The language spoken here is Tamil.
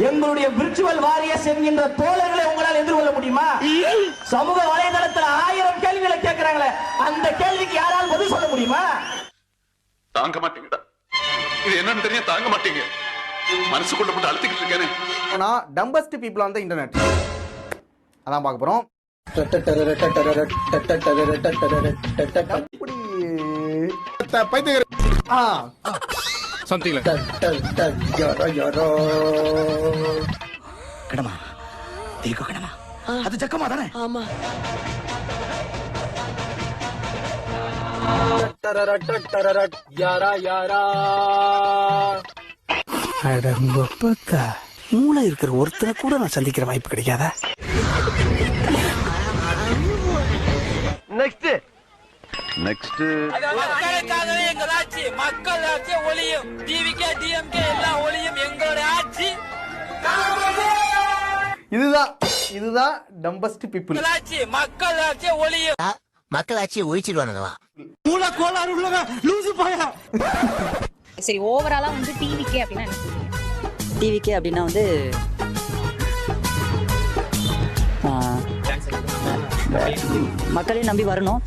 எங்களுடைய விர்ச்சுவல் வாரியர்ஸ் என்கின்ற தோழர்களை உங்களால் எதிர்கொள்ள முடியுமா? சமூக வலைதளத்தில் 1000 கேள்விகளை கேட்கிறாங்களே, அந்த கேள்விக்கு யாரால் பதில் சொல்ல முடியுமா? தாங்க மாட்டீங்கடா. இது என்னன்னு தெரியும், தாங்க மாட்டீங்க. மனசுக்குள்ள போட்டு அழுத்திக்கிட்டு இருக்கேனே. ஆனா dumbest people on the internet அதான் பார்க்க போறோம். கடமா தேக்கோ கடமா அது ஜக்கமா தானே? ஆமா. யாரா யாரா அடங்கப்பா, மூளை இருக்கிற ஒருத்தரை கூட நான் சந்திக்கிற வாய்ப்பு கிடைக்காதா? நெக்ஸ்ட் மக்களுக்காகவே எங்கள் ஆட்சி, மக்கள் ஆட்சி ஒளியும், டிவிகே டிஎம்கே எல்லாம் ஒளியும் எங்களுடைய ஆட்சி. இதுதான் டம்பஸ்ட் பீப்புள் ஆட்சி, மக்கள் ஆட்சி ஒளியும். மக்களாட்சியை ஒழிச்சிடுவானுங்களா? மூளை கோளாறு உள்ளவன் லூசு பையா. சரி, ஓவராலா வந்து டிவிகே அப்படின்னா என்ன சொல்றீங்க? டிவிகே அப்படின்னா வந்து மக்களையும் நம்பி வரணும்.